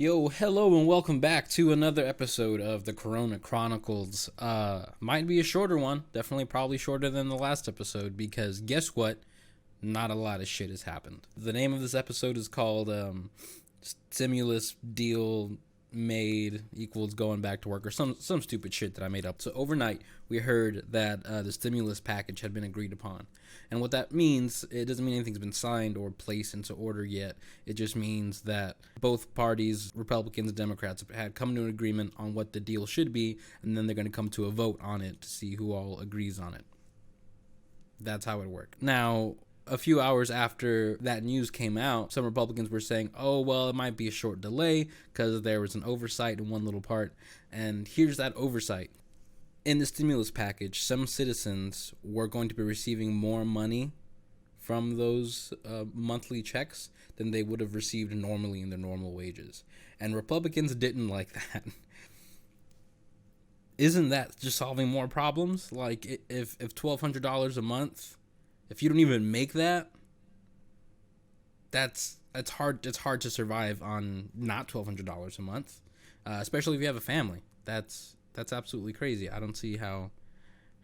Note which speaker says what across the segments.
Speaker 1: Yo, hello and welcome back to another episode of the Corona Chronicles. Might be a shorter one, definitely probably shorter than the last episode because guess what? Not a lot of shit has happened. The name of this episode is called Stimulus Deal Made equals going back to work or some stupid shit that I made up. So overnight we heard that the stimulus package had been agreed upon. And what that means, it doesn't mean anything's been signed or placed into order yet. It just means that both parties, Republicans and Democrats, had come to an agreement on what the deal should be, and then they're going to come to a vote on it to see who all agrees on it. That's how it worked. Now, a few hours after that news came out, some Republicans were saying, oh, well, it might be a short delay because there was an oversight in one little part. And here's that oversight. In the stimulus package, some citizens were going to be receiving more money from those monthly checks than they would have received normally in their normal wages. And Republicans didn't like that. Isn't that just solving more problems? Like, if $1,200 a month, if you don't even make that, it's hard to survive on not $1,200 a month, especially if you have a family. That's absolutely crazy. I don't see how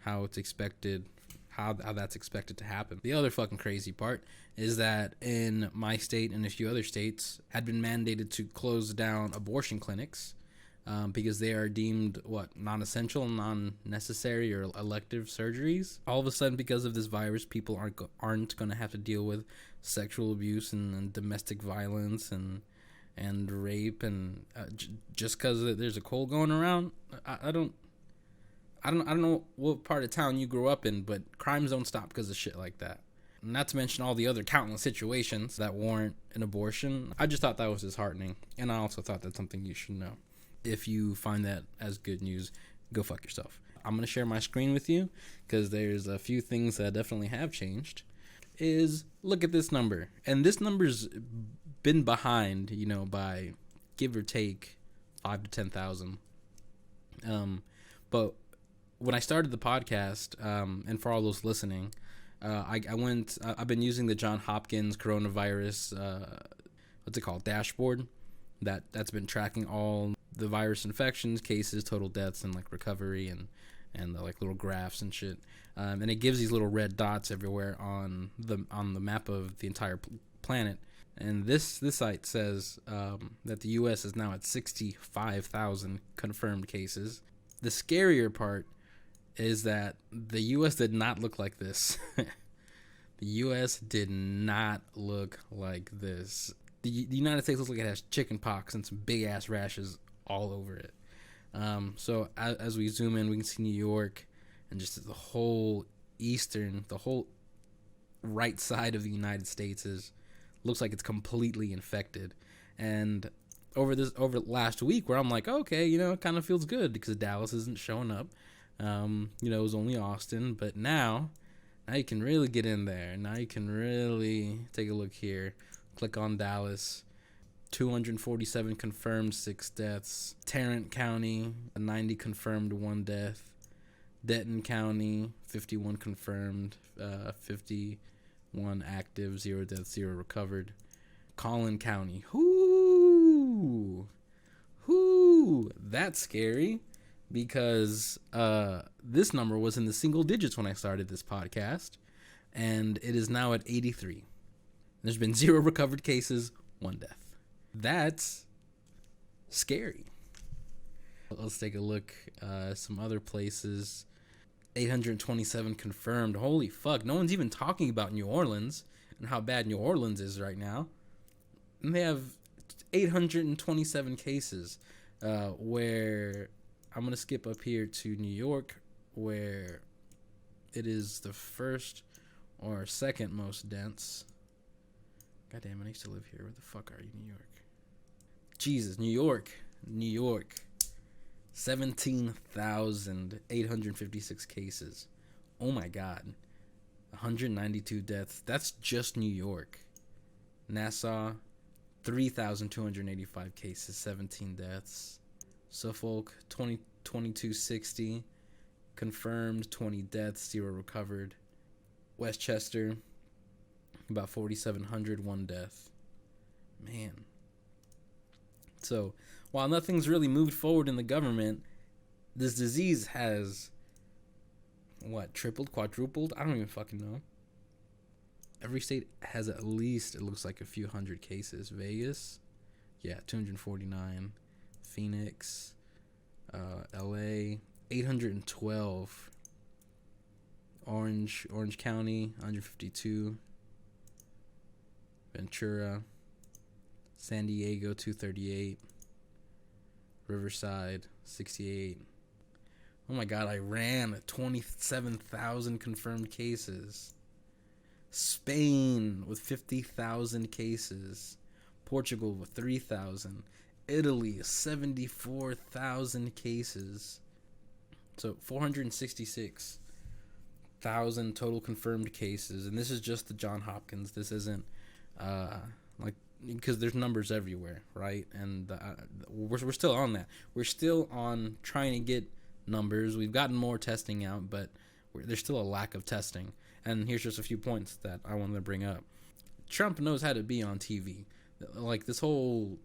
Speaker 1: it's expected, how that's expected to happen. The other fucking crazy part is that in my state and a few other states had been mandated to close down abortion clinics because they are deemed non-essential, non-necessary, or elective surgeries. All of a sudden, because of this virus, people aren't going to have to deal with sexual abuse and domestic violence and rape and just because there's a cold going around. I don't know what part of town you grew up in, but crimes don't stop because of shit like that. Not to mention all the other countless situations that warrant an abortion. I just thought that was disheartening, and I also thought that's something you should know. If you find that as good news, go fuck yourself. I'm going to share my screen with you because there's a few things that definitely have changed. Look at this number. And this number's been behind, by give or take 5 to 10,000. But when I started the podcast, and for all those listening, I've been using the Johns Hopkins coronavirus, dashboard that's been tracking all the virus infections, cases, total deaths, and recovery and the little graphs and shit. And it gives these little red dots everywhere on the map of the entire planet. And this site says that the U.S. is now at 65,000 confirmed cases. The scarier part is that the U.S. did not look like this. The U.S. did not look like this. The United States looks like it has chicken pox and some big ass rashes all over it. So as we zoom in, we can see New York and just the whole right side of the United States looks like it's completely infected. And over last week, where I'm like, okay, it kind of feels good because Dallas isn't showing up. It was only Austin, but now you can really get in there. Now you can really take a look here. Click on Dallas. 247 confirmed, 6 deaths. Tarrant County, 90 confirmed, 1 death. Denton County, 51 confirmed, 51 active, 0 deaths, 0 recovered. Collin County, that's scary because this number was in the single digits when I started this podcast, and it is now at 83. There's been 0 recovered cases, 1 death. That's scary. Let's take a look. Some other places. 827 confirmed. Holy fuck. No one's even talking about New Orleans and how bad New Orleans is right now. And they have 827 cases. Where I'm going to skip up here to New York, where it is the first or second most dense. God damn it, I used to live here. Where the fuck are you, New York? Jesus, New York. 17,856 cases. Oh my God. 192 deaths. That's just New York. Nassau, 3,285 cases, 17 deaths. Suffolk, 2260 confirmed, 20 deaths, 0 recovered. Westchester, about 4,700, 1 death. Man, So while nothing's really moved forward in the government, this disease has tripled, quadrupled? I don't even fucking know. Every state has at least, it looks like, a few hundred cases. Vegas, 249. Phoenix, LA, 812. Orange County, 152. Ventura, San Diego, 238. Riverside, 68. Oh my God, Iran, 27,000 confirmed cases. Spain with 50,000 cases. Portugal with 3,000. Italy, 74,000 cases. So 466,000 total confirmed cases. And this is just the Johns Hopkins. This isn't because there's numbers everywhere, right? And we're still on that. We're still on trying to get numbers. We've gotten more testing out, but there's still a lack of testing. And here's just a few points that I wanted to bring up. Trump knows how to be on TV. Like this whole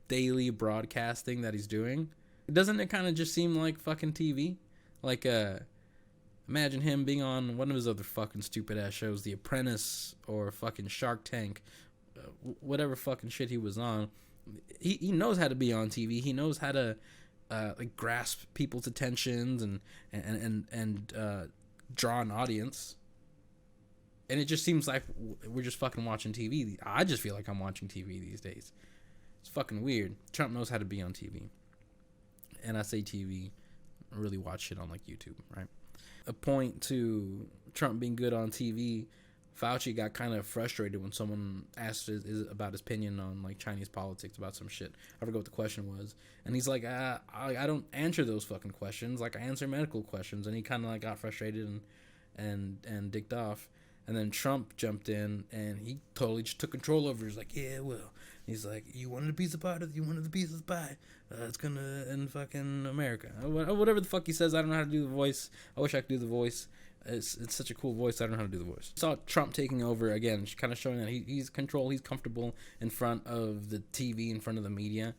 Speaker 1: daily broadcasting that he's doing, doesn't it kind of just seem like fucking TV? Like, imagine him being on one of his other fucking stupid ass shows, The Apprentice or fucking Shark Tank, whatever fucking shit he was on. He knows how to be on TV. He knows how to grasp people's attentions and draw an audience. And it just seems like we're just fucking watching TV. I just feel like I'm watching TV these days. It's fucking weird. Trump knows how to be on TV. And I say TV, I really watch shit on like YouTube, right? A point to Trump being good on TV, Fauci got kind of frustrated when someone asked about his opinion on like Chinese politics about some shit. I forgot what the question was. And he's like, I don't answer those fucking questions. Like I answer medical questions. And he kind of like got frustrated and dicked off. And then Trump jumped in and he totally just took control over it. He's like, yeah, well. He's like, you wanted a piece of pie? You wanted the piece of the pie? It's gonna end fucking America. Whatever the fuck he says. I don't know how to do the voice. I wish I could do the voice. It's such a cool voice. I don't know how to do the voice. Saw Trump taking over again, kind of showing that he's control. He's comfortable in front of the TV, in front of the media.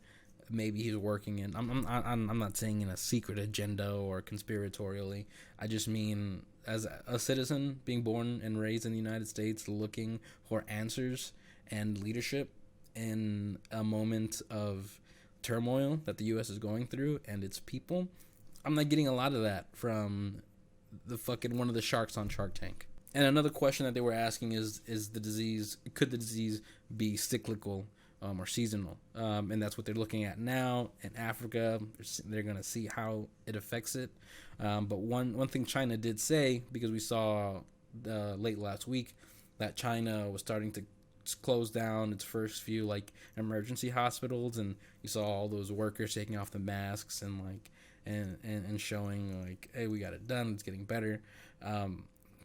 Speaker 1: Maybe he's working in. I'm not saying in a secret agenda or conspiratorially. I just mean as a citizen being born and raised in the United States, looking for answers and leadership in a moment of turmoil that the U.S. is going through and its people. I'm not getting a lot of that from the fucking one of the sharks on Shark Tank. And another question that they were asking is the disease, could the disease be cyclical or seasonal? And that's what they're looking at now in Africa. They're going to see how it affects it. But one thing China did say, because we saw late last week that China was starting to close down its first few like emergency hospitals, and you saw all those workers taking off the masks and like and showing like, hey, we got it done, it's getting better.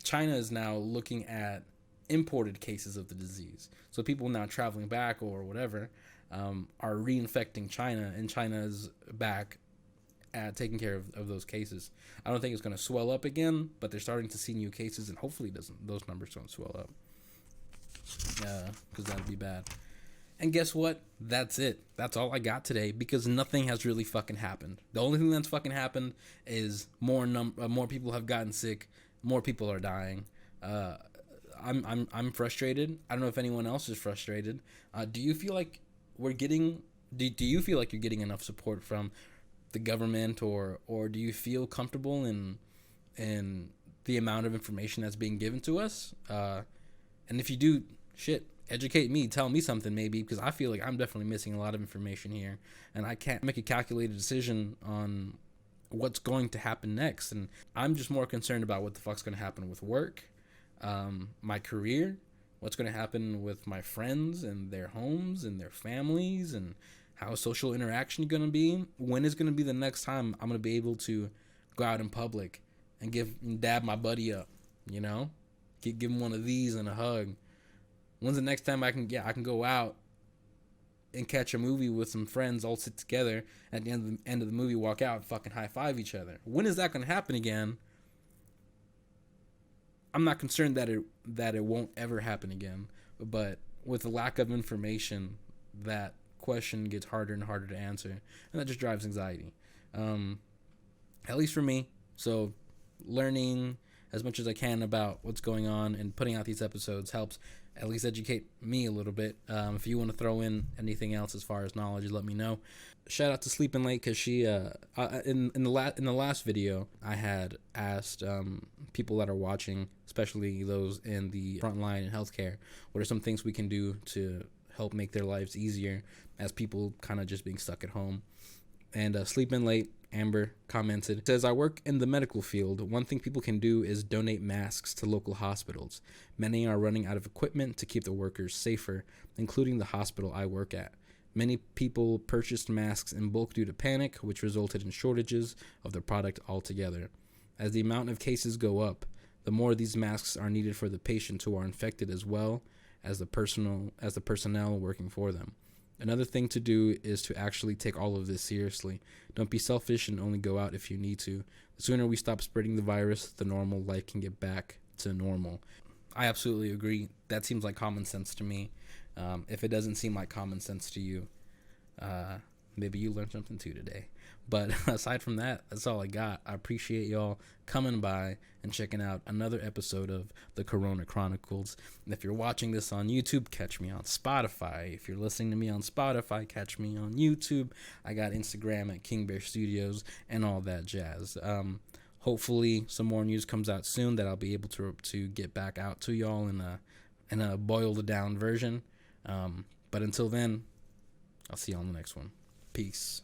Speaker 1: China is now looking at imported cases of the disease, so people now traveling back or whatever are reinfecting China, and China's back at taking care of those cases. I don't think it's going to swell up again, but they're starting to see new cases, and hopefully those numbers don't swell up. Because that'd be bad. And guess what? That's it. That's all I got today, because nothing has really fucking happened. The only thing that's fucking happened is more people have gotten sick, more people are dying. I'm frustrated. I don't know if anyone else is frustrated. Do you feel like we're getting? Do you feel like you're getting enough support from the government, or do you feel comfortable in the amount of information that's being given to us? And if you do, shit, educate me, tell me something maybe, because I feel like I'm definitely missing a lot of information here, and I can't make a calculated decision on what's going to happen next. And I'm just more concerned about what the fuck's going to happen with work, my career, what's going to happen with my friends and their homes and their families, and how social interaction is going to be. When is going to be the next time I'm going to be able to go out in public and dab my buddy up, you know? Give him one of these and a hug. When's the next time I can go out and catch a movie with some friends, all sit together at the end of the movie, walk out and fucking high five each other? When is that going to happen again? I'm not concerned that it won't ever happen again, but with the lack of information that question gets harder and harder to answer, and that just drives anxiety. At least for me. So learning as much as I can about what's going on and putting out these episodes helps at least educate me a little bit. If you want to throw in anything else as far as knowledge, let me know. Shout out to Sleeping Late, because she in the last video I had asked people that are watching, especially those in the front line in healthcare, what are some things we can do to help make their lives easier as people kind of just being stuck at home. And Sleeping Late, Amber, commented, says, I work in the medical field. One thing people can do is donate masks to local hospitals. Many are running out of equipment to keep the workers safer, including the hospital I work at. Many people purchased masks in bulk due to panic, which resulted in shortages of the product altogether. As the amount of cases go up, the more these masks are needed for the patients who are infected, as well as the personnel working for them. Another thing to do is to actually take all of this seriously. Don't be selfish and only go out if you need to. The sooner we stop spreading the virus, the normal life can get back to normal. I absolutely agree. That seems like common sense to me. If it doesn't seem like common sense to you, maybe you learned something too today. But aside from that, that's all I got. I appreciate y'all coming by and checking out another episode of the Corona Chronicles. And if you're watching this on YouTube, catch me on Spotify. If you're listening to me on Spotify, catch me on YouTube. I got Instagram at King Bear Studios and all that jazz. Hopefully some more news comes out soon that I'll be able to get back out to y'all in a boiled down version. But until then, I'll see you on the next one. Peace.